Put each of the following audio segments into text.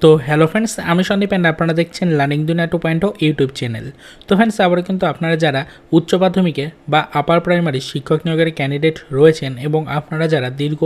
তো hello friends, আমি Sandeep and আপনারা দেখছেন লার্নিং দুনিয়া 2.0 ইউটিউব চ্যানেল। তো ফ্রেন্ডস, আবার কিন্তু আপনারা যারা উচ্চ মাধ্যমিকে বা আপার প্রাইমারি শিক্ষক নিয়োগের ক্যান্ডিডেট রয়েছেন এবং আপনারা যারা দীর্ঘ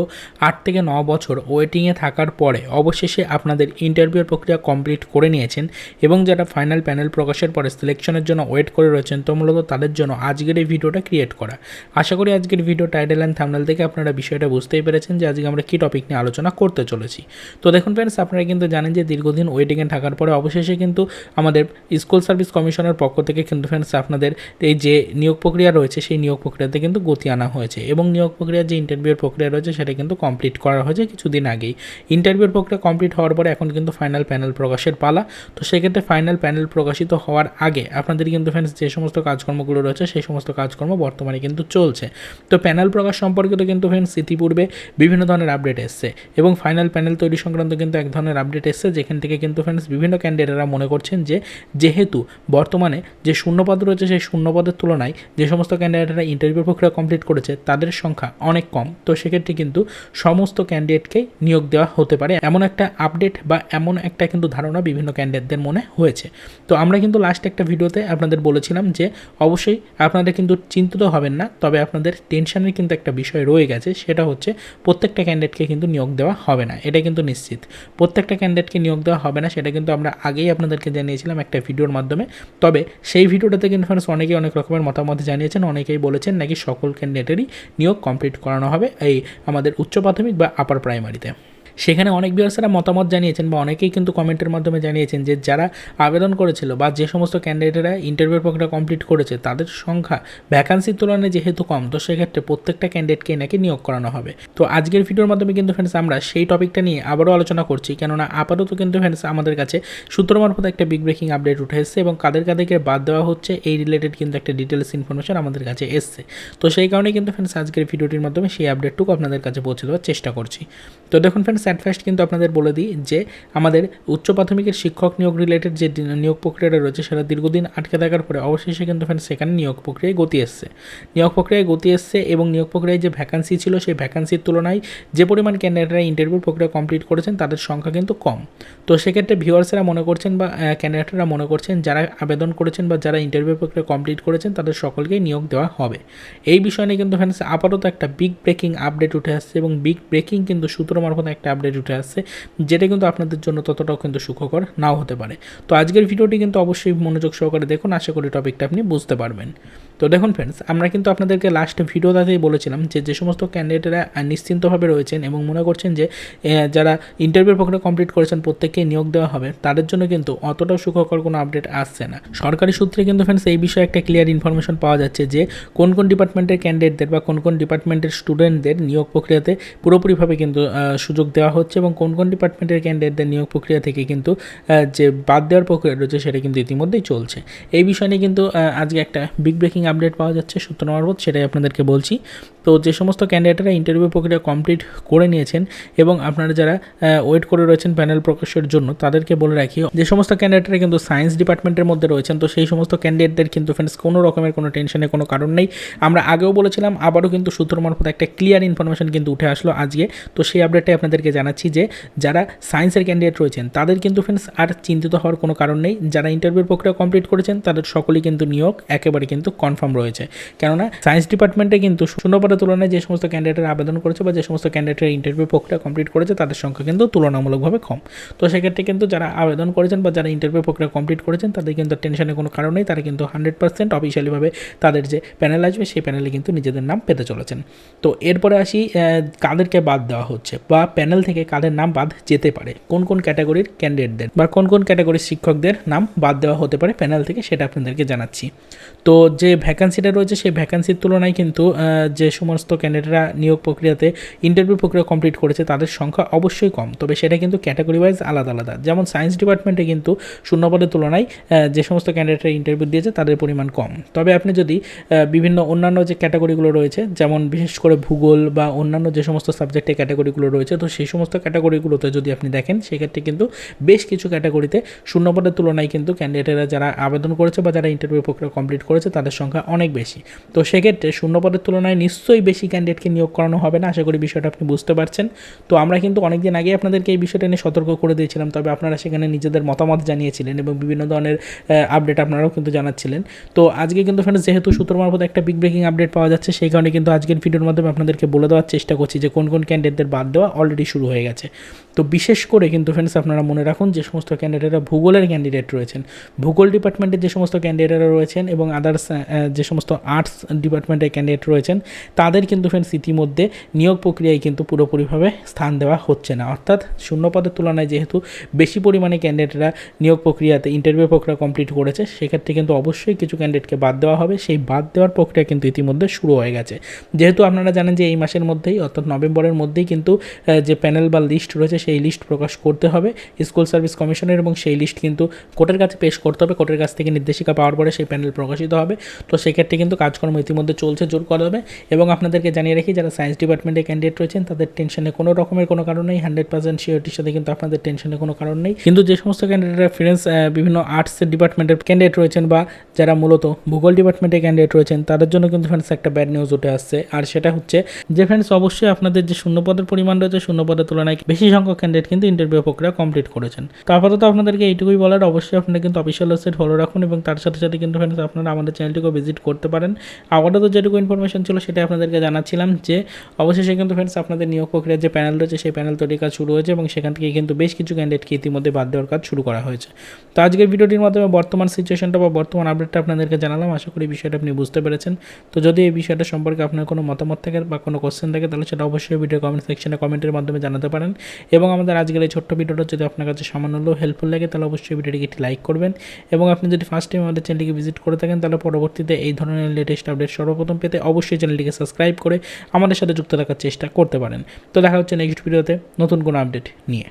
8 থেকে 9 বছর ওয়েটিংয়ে থাকার পরে অবশেষে আপনাদের ইন্টারভিউর প্রক্রিয়া কমপ্লিট করে নিয়েছেন এবং যারা ফাইনাল প্যানেল প্রকাশের পরে সিলেকশনের জন্য ওয়েট করে রয়েছেন, তো মূলত তাদের জন্য আজকের এই ভিডিওটা ক্রিয়েট করা। আশা করি আজকের ভিডিও টাইটেল অ্যান্ড থাম্বনেল থেকে আপনারা বিষয়টা বুঝতেই পেরেছেন যে আজকে আমরা কী টপিক নিয়ে আলোচনা করতে চলেছি। তো দেখুন ফ্রেন্ডস, আপনারা কিন্তু জানেন যে দীর্ঘদিন ওয়েটিংয়ে থাকার পরে অবশেষে কিন্তু আমাদের স্কুল সার্ভিস কমিশনের পক্ষ থেকে কিন্তু ফ্রেন্ডস আপনাদের এই যে নিয়োগ প্রক্রিয়া রয়েছে সেই নিয়োগ প্রক্রিয়াতে কিন্তু গতি আনা হয়েছে এবং নিয়োগ প্রক্রিয়ার যে ইন্টারভিউর প্রক্রিয়া রয়েছে সেটা কিন্তু কমপ্লিট করা হয়েছে কিছুদিন আগেই। ইন্টারভিউর প্রক্রিয়া কমপ্লিট হওয়ার পরে এখন কিন্তু ফাইনাল প্যানেল প্রকাশের পালা। তো সেক্ষেত্রে ফাইনাল প্যানেল প্রকাশিত হওয়ার আগে আপনাদের কিন্তু ফ্রেন্ডস যে সমস্ত কাজকর্মগুলো রয়েছে সেই সমস্ত কাজকর্ম বর্তমানে কিন্তু চলছে। তো প্যানেল প্রকাশ সম্পর্কিত কিন্তু ফ্রেন্ডস ইতিপূর্বে বিভিন্ন ধরনের আপডেট এসছে এবং ফাইনাল প্যানেল তৈরি সংক্রান্ত কিন্তু এক ধরনের আপডেট এসছে, যেখান থেকে কিন্তু ফ্রেন্ডস বিভিন্ন ক্যান্ডিডেটরা মনে করছেন যে যেহেতু বর্তমানে যে শূন্যপদ রয়েছে সেই শূন্যপদের তুলনায় যে সমস্ত ক্যান্ডিডেটরা ইন্টারভিউ প্রক্রিয়া কমপ্লিট করেছে তাদের সংখ্যা অনেক কম। তো সেক্ষেত্রে কিন্তু সমস্ত ক্যান্ডিডেটকে নিয়োগ দেওয়া হতে পারে, এমন একটা আপডেট বা এমন একটা কিন্তু ধারণা বিভিন্ন ক্যান্ডিডেটদের মনে হয়েছে। তো আমরা কিন্তু লাস্ট একটা ভিডিওতে আপনাদের বলেছিলাম যে অবশ্যই আপনারা কিন্তু চিন্তিত হবেন না, তবে আপনাদের টেনশনের কিন্তু একটা বিষয় রয়ে গেছে, সেটা হচ্ছে প্রত্যেকটা ক্যান্ডিডেটকে কিন্তু নিয়োগ দেওয়া হবে না, এটা কিন্তু নিশ্চিত। প্রত্যেকটা ক্যান্ডিডেটকে নিয়োগ দেওয়া হবে না, সেটা কিন্তু আমরা আগেই আপনাদেরকে জানিয়েছিলাম একটা ভিডিওর মাধ্যমে। তবে সেই ভিডিওটাতে কিন্তু ফ্রেন্ডস অনেকেই অনেক রকমের মতামত জানিয়েছেন, অনেকেই বলেছেন নাকি সকল ক্যান্ডিডেটেরই নিয়োগ কমপ্লিট করানো হবে এই আমাদের উচ্চ প্রাথমিক বা আপার প্রাইমারিতে। সেখানে অনেক ভিউয়ার্সরা মতামত জানিয়েছেন বা অনেকেই কিন্তু কমেন্টের মাধ্যমে জানিয়েছেন যে যারা আবেদন করেছিল বা যে সমস্ত ক্যান্ডিডেটরা ইন্টারভিউ প্রক্রিয়া কমপ্লিট করেছে তাদের সংখ্যা ভ্যাকান্সির তুলনায় যেহেতু কম, তো সেক্ষেত্রে প্রত্যেকটা ক্যান্ডিডেটকে নাকি নিয়োগ করানো হবে। তো আজকের ভিডিওর মাধ্যমে কিন্তু ফ্রেন্ডস আমরা সেই টপিকটা নিয়ে আবারও আলোচনা করছি, কেননা আপাতত কিন্তু ফ্রেন্ডস আমাদের কাছে সূত্র মারফত একটা বিগ ব্রেকিং আপডেট উঠে এসেছে এবং কাদেরকে বাদ দেওয়া হচ্ছে এই রিলেটেড কিন্তু একটা ডিটেলস ইনফরমেশন আমাদের কাছে এসছে। তো সেই কারণে কিন্তু ফ্রেন্ডস আজকের ভিডিওটির মাধ্যমে সেই আপডেটটুকু আপনাদের কাছে পৌঁছে দেওয়ার চেষ্টা করছি। তো দেখুন ফ্রেন্ডস, অ্যাট ফার্স্ট কিন্তু আপনাদের বলে দিই যে আমাদের উচ্চ প্রাথমিকের শিক্ষক নিয়োগ রিলেটেড যে নিয়োগ প্রক্রিয়াটা রয়েছে সেটা দীর্ঘদিন আটকে থাকার পরে অবশেষে কিন্তু ফ্রেন্ডস সেখানে নিয়োগ প্রক্রিয়ায় গতি এসছে এবং নিয়োগ প্রক্রিয়ায় যে ভ্যাকান্সি ছিল সেই ভ্যাকান্সির তুলনায় যে পরিমাণ ক্যান্ডিডেটরা ইন্টারভিউ প্রক্রিয়া কমপ্লিট করেছেন তাদের সংখ্যা কিন্তু কম। তো সেক্ষেত্রে ভিউয়ার্সরা মনে করছেন বা ক্যান্ডিডেটরা মনে করছেন যারা আবেদন করেছেন বা যারা ইন্টারভিউ প্রক্রিয়া কমপ্লিট করেছেন তাদের সকলকেই নিয়োগ দেওয়া হবে। এই বিষয় নিয়ে কিন্তু ফ্রেন্ডস আপাতত একটা বিগ ব্রেকিং আপডেট উঠে আসছে এবং বিগ ব্রেকিং কিন্তু সূত্র মারফত একটা আপডেট উঠে আসছে, যেটা কিন্তু আপনাদের জন্য ততটাও কিন্তু সুখকর নাও হতে পারে। তো আজকের ভিডিওটি কিন্তু অবশ্যই মনোযোগ সহকারে দেখুন, আশা করি টপিকটা আপনি বুঝতে পারবেন। তো দেখুন ফ্রেন্ডস, আমরা কিন্তু আপনাদেরকে লাস্ট ভিডিওটাতেই বলেছিলাম যে সমস্ত ক্যান্ডিডেটরা নিশ্চিন্তভাবে রয়েছেন এবং মনে করছেন যে যারা ইন্টারভিউ প্রক্রিয়া কমপ্লিট করেছেন প্রত্যেককে নিয়োগ দেওয়া হবে, তাদের জন্য কিন্তু অতটাও সুখকর কোনো আপডেট আসছে না। সরকারি সূত্রে কিন্তু ফ্রেন্ডস এই বিষয়ে একটা ক্লিয়ার ইনফরমেশন পাওয়া যাচ্ছে যে কোন কোন ডিপার্টমেন্টের ক্যান্ডিডেটদের বা কোন কোন ডিপার্টমেন্টের স্টুডেন্টদের নিয়োগ প্রক্রিয়াতে পুরোপুরিভাবে কিন্তু সুযোগ দেওয়া হচ্ছে এবং কোন কোন ডিপার্টমেন্টের ক্যান্ডিডেটদের নিয়োগ প্রক্রিয়া থেকে কিন্তু যে বাদ দেওয়ার প্রক্রিয়া রয়েছে সেটা কিন্তু ইতিমধ্যেই চলছে। এই বিষয় নিয়ে কিন্তু আজকে একটা বিগ ব্রেকিং আপডেট পাওয়া যাচ্ছে সূত্র মারফত, সেটাই আপনাদেরকে বলছি। তো যে সমস্ত ক্যান্ডিডেটরা ইন্টারভিউ প্রক্রিয়া কমপ্লিট করে নিয়েছেন এবং আপনারা যারা ওয়েট করে রয়েছেন প্যানেল প্রকাশের জন্য তাদেরকে বলে রাখি, যে সমস্ত ক্যান্ডিডেটরা কিন্তু সায়েন্স ডিপার্টমেন্টের মধ্যে রয়েছেন তো সেই সমস্ত ক্যান্ডিডেটদের কিন্তু ফ্রেন্ডস কোনো রকমের কোনো টেনশনের কোনো কারণ নেই। আমরা আগেও বলেছিলাম, আবারও কিন্তু সূত্র মারফত একটা ক্লিয়ার ইনফরমেশন কিন্তু উঠে আসলো আজকে। তো সেই আপডেটটাই আপনাদেরকে জানাচ্ছি যে যারা সায়েন্সের ক্যান্ডিডেট রয়েছেন তাদের কিন্তু ফ্রেন্ডস আর চিন্তিত হওয়ার কোনো কারণ নেই। যারা ইন্টারভিউ প্রক্রিয়া কমপ্লিট করেছেন তাদের সকলেই কিন্তু নিয়োগ একেবারে কিন্তু কনফার্ম রয়েছে, কেননা সায়েন্স ডিপার্টমেন্টে কিন্তু শূন্যপদের তুলনায় যে সমস্ত ক্যান্ডিডেটরা আবেদন করেছে বা যে সমস্ত ক্যান্ডিডেটের ইন্টারভিউ প্রক্রিয়া কমপ্লিট করেছে তাদের সংখ্যা কিন্তু তুলনামূলকভাবে কম। তো সেক্ষেত্রে কিন্তু যারা আবেদন করেছেন বা যারা ইন্টারভিউ প্রক্রিয়া কমপ্লিট করেছেন তাদের কিন্তু টেনশনের কোনো কারণ নেই, তারা কিন্তু 100% অফিসিয়ালিভাবে তাদের যে প্যানেল আসবে সেই প্যানেলে কিন্তু নিজেদের নাম পেতে চলেছেন। তো এরপরে আসি কাদেরকে বাদ দেওয়া হচ্ছে বা প্যানেল থেকে কাদের নাম বাদ যেতে পারে, কোন কোন ক্যাটাগরির ক্যান্ডিডেটদের বা কোন কোন ক্যাটাগরির শিক্ষকদের নাম বাদ দেওয়া হতে পারে প্যানেল থেকে, সেটা আপনাদেরকে জানাচ্ছি। তো যে ভ্যাকান্সিটা রয়েছে সেই ভ্যাকান্সির তুলনায় কিন্তু যে সমস্ত ক্যান্ডিডেটরা নিয়োগ প্রক্রিয়াতে ইন্টারভিউ প্রক্রিয়া কমপ্লিট করেছে তাদের সংখ্যা অবশ্যই কম, তবে সেটা কিন্তু ক্যাটাগরি ওয়াইজ আলাদা আলাদা। যেমন সায়েন্স ডিপার্টমেন্টে কিন্তু শূন্যপদের তুলনায় যে সমস্ত ক্যান্ডিডেটরা ইন্টারভিউ দিয়েছে তাদের পরিমাণ কম। তবে আপনি যদি বিভিন্ন অন্যান্য যে ক্যাটাগরিগুলো রয়েছে, যেমন বিশেষ করে ভূগোল বা অন্যান্য যে সমস্ত সাবজেক্টের ক্যাটাগরিগুলো রয়েছে, তো সেই সমস্ত ক্যাটাগরিগুলোতে যদি আপনি দেখেন সেক্ষেত্রে কিন্তু বেশ কিছু ক্যাটাগরিতে শূন্যপদের তুলনায় কিন্তু ক্যান্ডিডেটরা যারা আবেদন করেছে বা যারা ইন্টারভিউ প্রক্রিয়া কমপ্লিট করেছে তাদের সংখ্যা অনেক বেশি। তো সেক্ষেত্রে শূন্যপদের তুলনায় নিশ্চয়ই নিশ্চয়ই বেশি ক্যান্ডিডেটকে নিয়োগ করানো হবে না। আশা করি বিষয়টা আপনি বুঝতে পারছেন। তো আমরা কিন্তু অনেক দিন আগে আপনাদেরকে এই বিষয়টা নিয়ে সতর্ক করে দিয়েছিলাম, তবে আপনারা সেখানে নিজেদের মতামত জানিয়েছিলেন এবং বিভিন্ন ধরনের আপডেট আপনারাও কিন্তু জানাচ্ছিলেন। তো আজকে কিন্তু ফ্রেন্ডস যেহেতু সূত্র মারফত একটা বিগ ব্রেকিং আপডেট পাওয়া যাচ্ছে, সেই কারণে কিন্তু আজকের ভিডিওর মাধ্যমে আপনাদেরকে বলে দেওয়ার চেষ্টা করছি যে কোন কোন ক্যান্ডিডেটদের বাদ দেওয়া অলরেডি শুরু হয়ে গেছে। তো বিশেষ করে কিন্তু ফ্রেন্ডস আপনারা মনে রাখুন, যে সমস্ত ক্যান্ডিডেটরা ভূগোলের ক্যান্ডিডেট রয়েছেন, ভূগোল ডিপার্টমেন্টের যে সমস্ত ক্যান্ডিডেটরা রয়েছেন এবং আদার্স যে সমস্ত আর্টস ডিপার্টমেন্টের ক্যান্ডিডেট রয়েছেন, তাদের কিন্তু ফ্রেন্ডস ইতিমধ্যে নিয়োগ প্রক্রিয়ায় কিন্তু পুরোপুরিভাবে স্থান দেওয়া হচ্ছে না। অর্থাৎ শূন্য পদের তুলনায় যেহেতু বেশি পরিমাণে ক্যান্ডিডেটরা নিয়োগ প্রক্রিয়াতে ইন্টারভিউ প্রক্রিয়া কমপ্লিট করেছে, সেক্ষেত্রে কিন্তু অবশ্যই কিছু ক্যান্ডিডেটকে বাদ দেওয়া হবে। সেই বাদ দেওয়ার প্রক্রিয়া কিন্তু ইতিমধ্যে শুরু হয়ে গেছে। যেহেতু আপনারা জানেন যে এই মাসের মধ্যেই অর্থাৎ নভেম্বরের মধ্যেই কিন্তু যে প্যানেল বা লিস্ট রয়েছে সেই লিস্ট প্রকাশ করতে হবে স্কুল সার্ভিস কমিশনের, এবং সেই লিস্ট কিন্তু কোর্টের কাছে পেশ করতে হবে। কোর্টের কাছ থেকে নির্দেশিকা পাওয়ার পরে সেই প্যানেল প্রকাশিত হবে। তো সেক্ষেত্রে কিন্তু কাজকর্ম ইতিমধ্যে চলছে জোর কদমে। এবং আপনাদেরকে জানিয়ে রাখি, যারা সায়েন্স ডিপার্টমেন্টের ক্যান্ডিডেট রয়েছেন তাদের টেনশনে কোনো রকমের কোনো কারণ নেই, 100% শিওরিটির সাথে কিন্তু আপনাদের টেনশনে কোনো কারণ নেই। কিন্তু যে সমস্ত ক্যান্ডিডেটরা ফ্রেন্ডস বিভিন্ন আর্টসের ডিপার্টমেন্টের ক্যান্ডিডেট রয়েছেন বা যারা মূলত ভূগোল ডিপার্টমেন্টের ক্যান্ডিডেট রয়েছেন, তাদের জন্য কিন্তু ফ্রেন্ডস একটা ব্যাড নিউজ উঠে আসছে। আর সেটা হচ্ছে যে ফ্রেন্ডস অবশ্যই আপনাদের যে শূন্যপদের পরিমাণ রয়েছে, শূন্যপদের তুলনায় বেশি সংখ্যক ক্যান্ডিডেট কিন্তু ইন্টারভিউ প্রক্রিয়া কমপ্লিট করেছেন। তো আপাতত আপনাদেরকে এইটুকুই বলার, অবশ্যই আপনারা কিন্তু অফিসিয়াল ওয়েবসাইট ফলো রাখুন এবং তার সাথে সাথে কিন্তু ফ্রেন্ডস আপনারা আমাদের চ্যানেলটিকেও ভিজিট করতে পারেন। আপাতত যেটুকু ইনফরমেশন ছিল সেটা আপনাদেরকে জানাচ্ছিলাম যে অবশেষে কিন্তু ফ্রেন্ডস আপনাদের নিয়োগ প্রক্রিয়ার যে প্যানেল রয়েছে সেই প্যানেল তৈরির কাজ শুরু হয়েছে এবং সেখান থেকে কিন্তু বেশ কিছু ক্যান্ডিডেটকে ইতিমধ্যে বাদ দেওয়ার কাজ শুরু করা হয়েছে। তো আজকের ভিডিওটির মাধ্যমে বর্তমান সিচুয়েশনটা বা বর্তমান আপডেটটা আপনাদেরকে জানালাম। আশা করি বিষয়টা আপনি বুঝতে পেরেছেন। তো যদি এই বিষয়টা সম্পর্কে আপনার কোনো মতামত থাকে বা কোনো কোশ্চেন থাকে, তাহলে সেটা অবশ্যই ভিডিও কমেন্ট সেকশনে কমেন্টের মাধ্যমে জানাতে পারেন। এবং আমাদের আজকের এই ছোট্ট ভিডিওটা যদি আপনার কাছে সামান্য হলেও হেল্পফুল লাগে, তাহলে অবশ্যই ভিডিওটিকে একটি লাইক করবেন। এবং আপনি যদি ফার্স্ট টাইম আমাদের চ্যানেলটিকে ভিজিট করে থাকেন, তাহলে পরবর্তীতে এই ধরনের লেটেস্ট আপডেট সর্বপ্রথম পেতে অবশ্যই চ্যানেলটিকে সাবস্ক্রাইব করে আমাদের সাথে যুক্ত থাকার চেষ্টা করতে পারেন। তো দেখা হচ্ছে নেক্সট ভিডিওতে নতুন কোনো আপডেট নিয়ে।